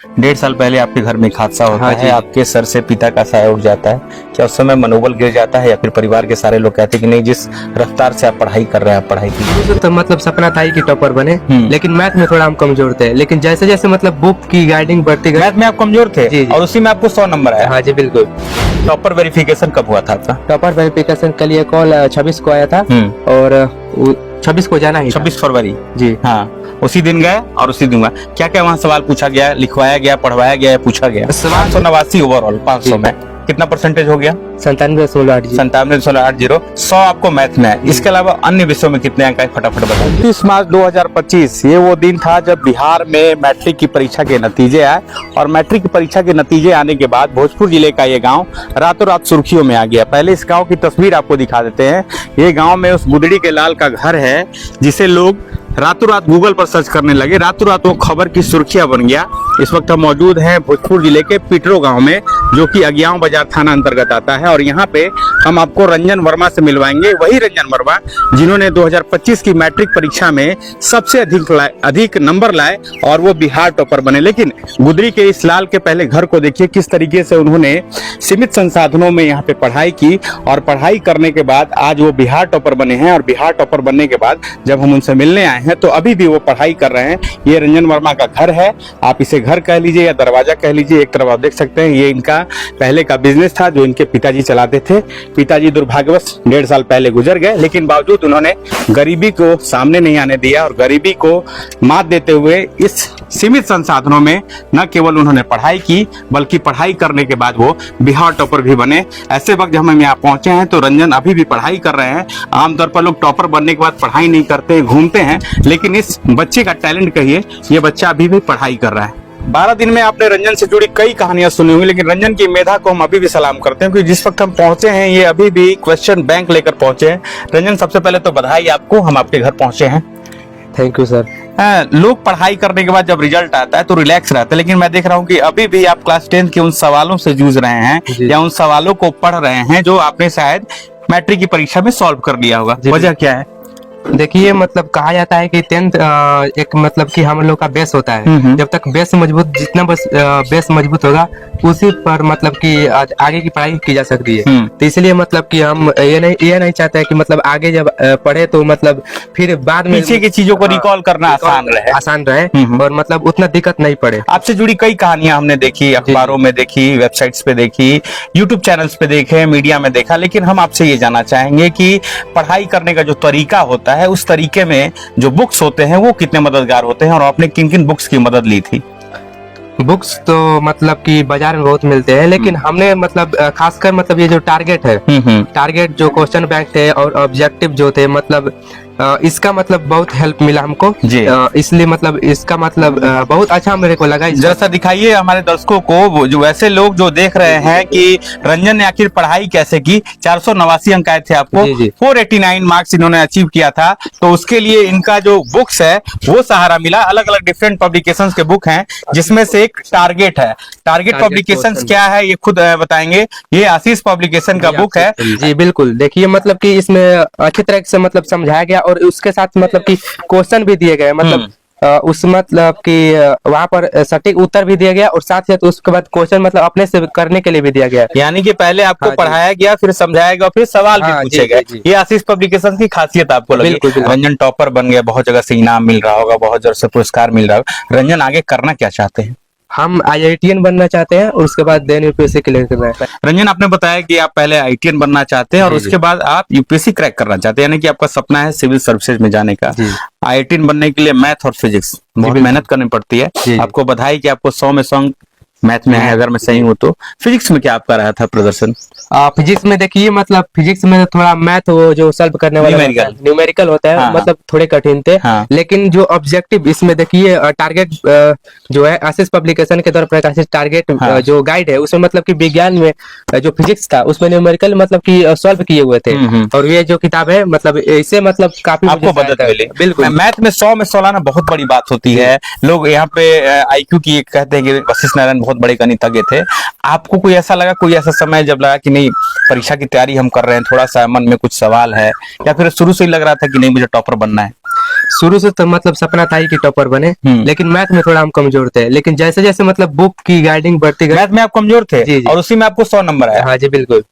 1.5 साल पहले आपके घर में एक हादसा होता हाँ है, जी। आपके सर से पिता का साया उठ जाता है। क्या उस समय मनोबल गिर जाता है या फिर परिवार के सारे लोग कहते हैं कि नहीं, जिस रफ्तार से आप पढ़ाई कर रहे हैं आप पढ़ाई कीजिए? तो मतलब सपना था ही कि टॉपर बने, लेकिन मैथ में थोड़ा हम कमजोर थे। लेकिन जैसे जैसे मतलब बुक की गाइडिंग बढ़ती गई। मैथ में आप कमजोर थे जी, जी। और उसी में आपको 100 नंबर आया। हाँ जी बिल्कुल। टॉपर वेरिफिकेशन कब हुआ था आपका? टॉपर वेरिफिकेशन के लिए कॉल 26 को आया था और 26 को जाना ही था। 26 फरवरी। जी हाँ, उसी दिन गए और उसी दिन क्या क्या वहाँ सवाल पूछा गया, लिखवाया गया, पढ़वाया गया या पूछा गया? सवाल 589 ओवरऑल 500 में कितना परसेंटेज हो गया? 97.16 97.80। 100 आपको मैथ में है। इसके अलावा अन्य विषयों में कितने अंक आए फटाफट बताओ। 30 मार्च 2025 ये वो दिन था जब बिहार में मैट्रिक की परीक्षा के नतीजे आए और मैट्रिक की परीक्षा के नतीजे आने के बाद भोजपुर जिले का ये गांव रातों रात सुर्खियों में आ गया। पहले इस गांव की तस्वीर आपको दिखा देते हैं। ये गांव में उस गुदड़ी के लाल का घर है जिसे लोग रातों रात गूगल पर सर्च करने लगे। रातों रात वो खबर की सुर्खियां बन गया। इस वक्त हम मौजूद हैं भोजपुर जिले के पिटरो गांव में, जो कि अगियाव बाजार थाना अंतर्गत आता है। और यहाँ पे हम आपको रंजन वर्मा से मिलवाएंगे, वही रंजन वर्मा जिन्होंने 2025 की मैट्रिक परीक्षा में सबसे अधिक नंबर लाए और वो बिहार टॉपर बने। लेकिन गुदड़ी के इस लाल के पहले घर को देखिए, किस तरीके से उन्होंने सीमित संसाधनों में यहाँ पे पढ़ाई की और पढ़ाई करने के बाद आज वो बिहार टॉपर बने हैं। और बिहार टॉपर बनने के बाद जब हम उनसे मिलने आए हैं तो अभी भी वो पढ़ाई कर रहे हैं। ये रंजन वर्मा का घर है, आप इसे घर कह लीजिए या दरवाजा कह लीजिए। एक तरफ आप देख सकते हैं ये इनका पहले का बिजनेस था जो इनके पिताजी चलाते थे। पिताजी दुर्भाग्यवश 1.5 साल पहले गुजर गए, लेकिन बावजूद उन्होंने गरीबी को सामने नहीं आने दिया और गरीबी को मात देते हुए इस सीमित संसाधनों में न केवल उन्होंने पढ़ाई की बल्कि पढ़ाई करने के बाद वो बिहार टॉपर भी बने। ऐसे वक्त जब हम यहाँ पहुंचे हैं तो रंजन अभी भी पढ़ाई कर रहे हैं। आमतौर पर लोग टॉपर बनने के बाद पढ़ाई नहीं करते, घूमते हैं, लेकिन इस बच्चे का टैलेंट कहिए, ये बच्चा अभी भी पढ़ाई कर रहा है। 12 दिन में आपने रंजन से जुड़ी कई कहानियां सुनी होंगी, लेकिन रंजन की मेधा को हम अभी भी सलाम करते हैं क्योंकि जिस वक्त हम पहुंचे हैं ये अभी भी क्वेश्चन बैंक लेकर पहुंचे हैं। रंजन, सबसे पहले तो बधाई आपको, हम आपके घर पहुंचे हैं। Thank you sir. लोग पढ़ाई करने के बाद जब रिजल्ट आता है तो रिलैक्स रहता है, लेकिन मैं देख रहा हूँ कि अभी भी आप क्लास 10 के उन सवालों से जूझ रहे हैं या उन सवालों को पढ़ रहे हैं जो आपने शायद मैट्रिक की परीक्षा में सॉल्व कर लिया होगा। वजह क्या है? देखिए मतलब कहा जाता है कि 10th एक मतलब कि हम लोग का बेस होता है। जब तक बेस मजबूत, जितना बेस मजबूत होगा उसी पर मतलब कि आगे की पढ़ाई की जा सकती है। तो इसलिए मतलब कि हम ये नहीं चाहते कि मतलब आगे जब पढ़े तो मतलब फिर बाद में पीछे की चीजों को रिकॉल करना आसान रहे और मतलब उतना दिक्कत नहीं पड़े। आपसे जुड़ी कई कहानियां हमने देखी, अखबारों में देखी, वेबसाइट्स पे देखी, यूट्यूब चैनल्स पे देखे, मीडिया में देखा, लेकिन हम आपसे ये जानना चाहेंगे कि पढ़ाई करने का जो तरीका होता है उस तरीके में जो बुक्स होते हैं वो कितने मददगार होते हैं और आपने किन किन बुक्स की मदद ली थी? बुक्स तो मतलब कि बाजार में बहुत मिलते हैं, लेकिन हमने मतलब खासकर मतलब ये जो टारगेट है, टारगेट जो क्वेश्चन बैंक थे और ऑब्जेक्टिव जो थे, मतलब इसका मतलब बहुत हेल्प मिला हमको जी। इसलिए मतलब इसका मतलब बहुत अच्छा मेरे को लगा। जैसा दिखाइए हमारे दर्शकों को, जो ऐसे लोग जो देख रहे हैं कि रंजन ने आखिर पढ़ाई कैसे की। 489 अंक आए थे आपको, 489 मार्क्स इन्होंने अचीव किया था, तो उसके लिए इनका जो बुक्स है वो सहारा मिला। अलग अलग डिफरेंट पब्लिकेशंस के बुक हैं, जिसमें से एक टारगेट है। टारगेट पब्लिकेशंस क्या है ये खुद बताएंगे। ये आशीष पब्लिकेशन का बुक है। जी बिल्कुल, देखिए मतलब कि इसमें अच्छी तरह से मतलब समझाया गया और उसके साथ मतलब कि क्वेश्चन भी दिए गए, मतलब उस मतलब कि वहाँ पर सटीक उत्तर भी दिया गया और साथ साथ उसके बाद क्वेश्चन मतलब अपने से करने के लिए भी दिया गया। यानी कि पहले आपको पढ़ाया गया, फिर समझाया गया, फिर सवाल भी पूछे गए। ये आशीष पब्लिकेशन की खासियत आपको लगी। रंजन टॉपर बन गया, बहुत जगह से इनाम मिल रहा होगा, बहुत जगह से पुरस्कार मिल रहा होगा। रंजन आगे करना क्या चाहते हैं? हम IITian बनना चाहते हैं और उसके बाद देन यूपीएससी क्लियर करना है। रंजन, आपने बताया कि आप पहले IITian बनना चाहते हैं और उसके बाद आप यूपीएससी क्रैक करना चाहते हैं, यानी कि आपका सपना है सिविल सर्विसेज में जाने का। IITian बनने के लिए मैथ और फिजिक्स बहुत मेहनत करनी पड़ती है। आपको बधाई कि आपको 100 में 100 मैथ में है, अगर मैं सही हूँ तो। फिजिक्स में क्या आपका रहा था प्रदर्शन? फिजिक्स में देखिए मतलब फिजिक्स में थोड़ा मैथ वो जो सॉल्व करने वाला न्यूमेरिकल होता है, मतलब थोड़े कठिन थे। लेकिन जो ऑब्जेक्टिव इसमें देखिए टारगेट जो है आशीष पब्लिकेशन के द्वारा प्रकाशित टारगेट जो गाइड है, उसमें मतलब कि विज्ञान में जो फिजिक्स था उसमें न्यूमेरिकल मतलब कि सॉल्व किए हुए थे। और ये जो किताब है मतलब इससे मतलब काफी आपको मदद मिली। बिल्कुल, मैथ में 100 में 100 लाना बहुत बड़ी बात होती है। लोग यहाँ पे IQ की कहते हैं कि वशिष्ठ नारायण बहुत बड़े गणितज्ञ थे। आपको कोई ऐसा लगा, कोई ऐसा समय जब लगा कि नहीं परीक्षा की तैयारी हम कर रहे हैं, थोड़ा सा मन में कुछ सवाल है, या फिर शुरू से ही लग रहा था कि नहीं मुझे टॉपर बनना है? शुरू से तो मतलब सपना था ही कि टॉपर बने, लेकिन मैथ में थोड़ा हम कमजोर थे। लेकिन जैसे जैसे मतलब बुक की गाइडिंग बढ़ती गई, मैथ में आप कमजोर थे जी, जी। और उसी में आपको 100 नंबर आया। हाँ जी बिल्कुल।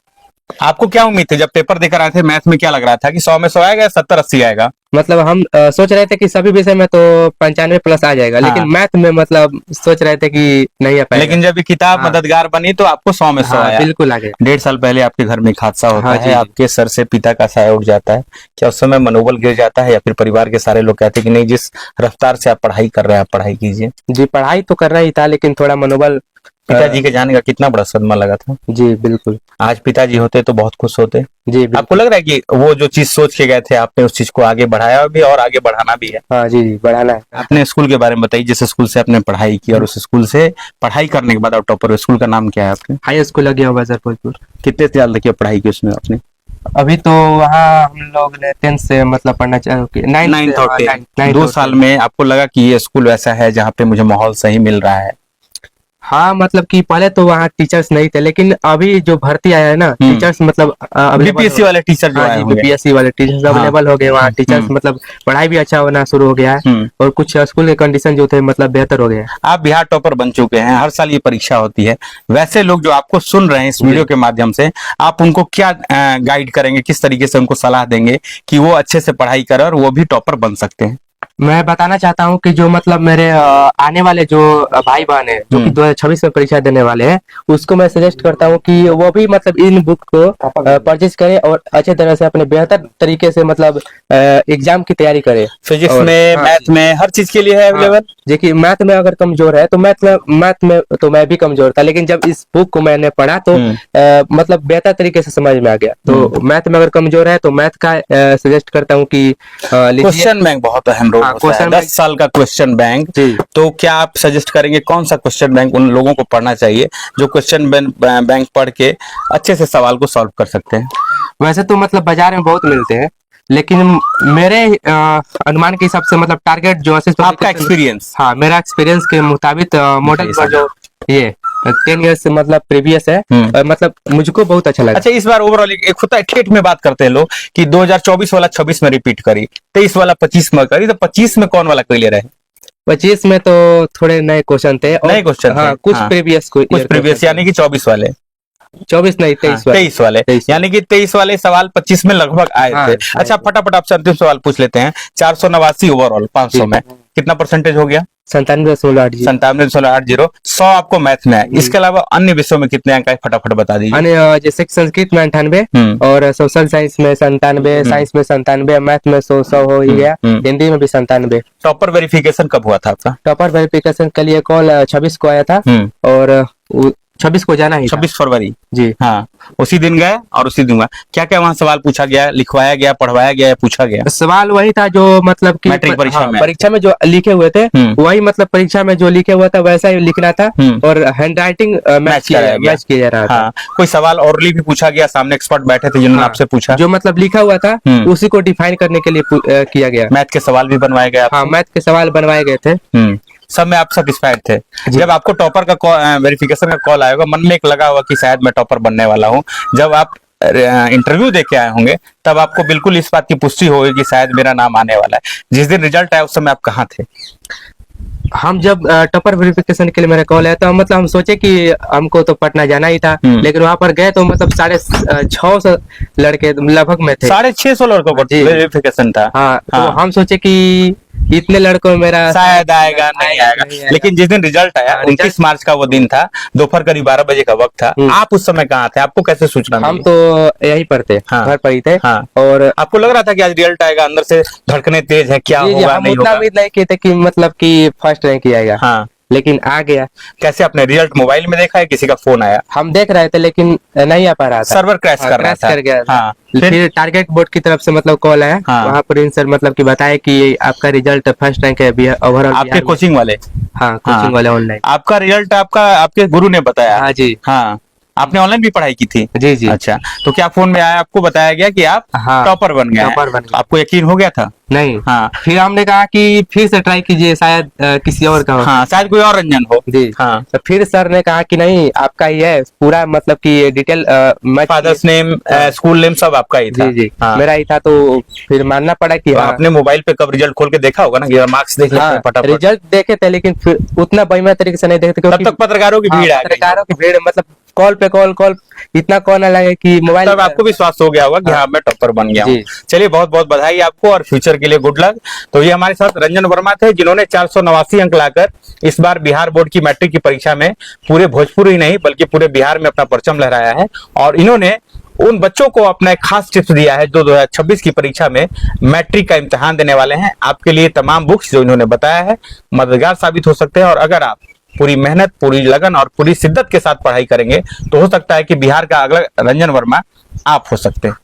आपको क्या उम्मीद थी जब पेपर देकर आए थे? मैथ में क्या लग रहा था कि 100 में 100 आएगा, 70-80 आएगा? मतलब हम सोच रहे थे कि सभी विषय में तो 95 प्लस आ जाएगा, हाँ। लेकिन मैथ में मतलब सोच रहे थे कि नहीं आ पाएगा। लेकिन जब ये किताब हाँ। मददगार बनी तो आपको 100 में 100 हाँ आया। बिल्कुल आ गया। 1.5 साल पहले आपके घर में एक हादसा होता हाँ है, जी, आपके सर से पिता का साया उठ जाता है। क्या उस समय मनोबल गिर जाता है या फिर परिवार के सारे लोग कहते हैं कि नहीं, जिस रफ्तार से आप पढ़ाई कर रहे हैं आप पढ़ाई कीजिए? जी पढ़ाई तो कर रहा ही था, लेकिन थोड़ा मनोबल। पिताजी के जाने का कितना बड़ा सदमा लगा था? जी बिल्कुल। आज पिताजी होते तो बहुत खुश होते। जी बिल्कुल। आपको लग रहा है कि वो जो चीज सोच के गए थे आपने उस चीज को आगे बढ़ाया भी और आगे बढ़ाना भी है? हाँ जी जी बढ़ाना है। अपने स्कूल के बारे में बताइए, जिस स्कूल से आपने पढ़ाई की और उस स्कूल से पढ़ाई करने के बाद आप टॉपर हुए, स्कूल का नाम क्या है आपके? हाई स्कूल लगे हुआ जरपुर। कितने साल तक की पढ़ाई की उसमें आपने? अभी तो वहाँ हम लोग ने 10th से मतलब पढ़ना चाहे, 9th और 10th 2 साल में आपको लगा कि ये स्कूल वैसा है जहाँ पे मुझे माहौल सही मिल रहा है? हाँ मतलब कि पहले तो वहाँ टीचर्स नहीं थे, लेकिन अभी जो भर्ती आया है ना टीचर्स मतलब बीपीएससी वाले टीचर जो आए होंगे। बीपीएससी वाले टीचर्स अवेलेबल हो गए वहाँ। टीचर्स मतलब पढ़ाई भी अच्छा होना शुरू हो गया है, और कुछ स्कूल के कंडीशन जो थे मतलब बेहतर हो गए। आप बिहार टॉपर बन चुके हैं, हर साल ये परीक्षा होती है। वैसे लोग जो आपको सुन रहे हैं इस वीडियो के माध्यम से, आप उनको क्या गाइड करेंगे, किस तरीके से उनको सलाह देंगे कि वो अच्छे से पढ़ाई करें और वो भी टॉपर बन सकते हैं? मैं बताना चाहता हूँ कि जो मतलब मेरे आने वाले जो भाई बहन है जो कि 2026 में परीक्षा देने वाले हैं, उसको मैं सजेस्ट करता हूँ कि वो भी मतलब इन बुक को परचेज करें और अच्छे तरह से अपने बेहतर तरीके से मतलब एग्जाम की तैयारी करें। फिजिक्स में, मैथ में, हर चीज के लिए है अवेलेबल। देखिए मैथ में अगर कमजोर है तो मैथ में तो मैं भी कमजोर था, लेकिन जब इस बुक को मैंने पढ़ा तो मतलब बेहतर तरीके से समझ में आ गया। तो मैथ में अगर कमजोर है तो मैथ का सजेस्ट करता हूँ कि क्वेश्चन बैंक बहुत अहम रोल होता है, 10 साल का क्वेश्चन बैंक। तो क्या आप सजेस्ट करेंगे कौन सा क्वेश्चन बैंक उन लोगों को पढ़ना चाहिए जो क्वेश्चन बैंक पढ़ के अच्छे से सवाल को सॉल्व कर सकते हैं? वैसे तो मतलब बाजार में बहुत मिलते हैं, लेकिन मेरे अनुमान के हिसाब से मतलब टारगेट जो आपका एक्सपीरियंस? हाँ मेरा एक्सपीरियंस के मुताबिक मॉडल पर जो ये 10 ईयर्स से मतलब प्रीवियस है, मतलब मुझको बहुत अच्छा लगा। अच्छा, इस बार ओवरऑल एक होता है ठेठ में बात करते हैं लोग कि 2024 वाला 26 में रिपीट करी, 23 वाला 25 में करी, तो 25 में कौन वाला क्लियर है? 25 में तो थोड़े नए क्वेश्चन थे। नए क्वेश्चन? हाँ कुछ प्रीवियस यानी कि 24 वाले 24 नहीं 23 वाले यानी कि 23 वाले सवाल 25 में लगभग आए थे। अच्छा फटाफट आपसे अंतिम सवाल पूछ लेते हैं। 489 ओवरऑल 500 में कितना परसेंटेज हो गया? 97.80। 97.80। 100 आपको मैथ में है, इसके अलावा अन्य विषयों में कितने अंक आए फटाफट बता दीजिए। जैसे संस्कृत में 98 और सोशल साइंस में 97, साइंस में 97, मैथ में 100 हो ही गया, हिंदी में भी 97। टॉपर वेरिफिकेशन कब हुआ था आपका? टॉपर वेरिफिकेशन के लिए कॉल 26 को आया था और 26 को जाना ही 26 फरवरी जी। हाँ उसी दिन गए और उसी दिन क्या क्या वहाँ सवाल पूछा गया, लिखवाया गया, पढ़वाया गया या पूछा गया? सवाल वही था जो मतलब कि मैट्रिक परीक्षा में जो लिखे हुए थे वही मतलब परीक्षा में जो लिखे हुआ था वैसा ही लिखना था, और हैंड राइटिंग मैच किया जा रहा था। कोई सवाल ऑरली भी पूछा गया, सामने एक्सपर्ट बैठे थे जिन्होंने आपसे पूछा? जो मतलब लिखा हुआ था उसी को डिफाइन करने के लिए किया गया। मैथ के सवाल भी बनवाए गए? हाँ मैथ के सवाल बनवाए गए थे। सब में आप सेटिस्फाइड थे? जब आपको टॉपर का वेरिफिकेशन का कॉल आएगा, मन में एक लगा होगा कि शायद मैं टॉपर बनने वाला हूँ, जब आप इंटरव्यू दे के आए होंगे तब आपको बिल्कुल इस बात की पुष्टि होगी कि शायद मेरा नाम आने वाला है। जिस दिन रिजल्ट आया उस समय आप कहाँ थे? हम जब टॉपर वेरिफिकेशन के लिए मेरा कॉल आया तो मतलब हम सोचे कि हमको तो पटना जाना ही था, लेकिन वहां पर गए तो मतलब 650 लड़के लगभग में थे। 650 लड़कों को वेरिफिकेशन था? हाँ तो हम सोचे कि इतने लड़कों में मेरा शायद आएगा नहीं आएगा, लेकिन जिस दिन रिजल्ट आया 29 मार्च का वो दिन था, दोपहर करीब 12 बजे का वक्त था। आप उस समय कहाँ थे? आपको कैसे सूचना मिली? हम तो यहीं पर थे, घर पर ही थे। और आपको लग रहा था कि आज रिजल्ट आएगा, अंदर से धड़कने तेज है, क्या होगा नहीं होगा? उम्मीद नहीं की थी कि मतलब कि फर्स्ट रैंक आएगा। हाँ लेकिन आ गया। कैसे? आपने रिजल्ट मोबाइल में देखा है, किसी का फोन आया? हम देख रहे थे लेकिन नहीं आ पा रहा था, सर्वर क्रैश कर रहा था। कर गया। हाँ। फिर टारगेट बोर्ड की तरफ से मतलब कॉल आया। वहाँ पर सर मतलब कि बताया कि आपका रिजल्ट फर्स्ट रैंक है ओवरऑल। आपके कोचिंग वाले? हाँ कोचिंग वाले ऑनलाइन। आपका रिजल्ट आपके गुरु ने बताया? हाँ जी। हाँ आपने ऑनलाइन भी पढ़ाई की थी? जी जी। अच्छा तो क्या फोन में आया, आपको बताया गया कि आप टॉपर बन गए? टॉपर बन गए। आपको यकीन हो गया था? नहीं। हाँ। फिर हमने कहा कि फिर से ट्राई कीजिए, शायद किसी और का हो। हाँ, शायद कोई और रंजन हो जी। हाँ। तो फिर सर ने कहा कि नहीं, आपका ही है पूरा, मतलब कि detail father's name, school name सब आपका ही था। जी जी, हाँ। मेरा ही था। तो फिर मानना पड़ा कि तो हाँ। आपने मोबाइल पे कब रिजल्ट खोल के देखा होगा ना, कि मार्क्स देख लेते हैं हाँ, फटाफट। रिजल्ट देखे थे, लेकिन फिर उतना बेईमान तरीके से नहीं देखे थे, तब तक पत्रकारों की भीड़ आ गई। पत्रकारों की भीड़, मतलब कॉल पे कॉल इतना कॉल आ लगे कि मोबाइल। तब आपको विश्वास हो गया होगा कि हाँ मैं टॉपर बन गया हूँ। जी। चलिए, बहुत बहुत बधाई आपको और फ्यूचर के लिए गुड लक। तो ये हमारे साथ रंजन वर्मा थे, जिन्होंने 489 अंक लाकर इस बार बिहार बोर्ड की मैट्रिक की परीक्षा में पूरे भोजपुर ही नहीं बल्कि पूरे बिहार में अपना परचम लहराया है। और इन्होंने उन बच्चों को अपना एक खास टिप्स दिया है जो 2026 की परीक्षा में मैट्रिक का इम्तिहान देने वाले हैं। आपके लिए तमाम बुक्स जो इन्होंने बताया है मददगार साबित हो सकते हैं, और अगर आप पूरी मेहनत, पूरी लगन और पूरी शिद्दत के साथ पढ़ाई करेंगे तो हो सकता है कि बिहार का अगला रंजन वर्मा आप हो सकते हैं।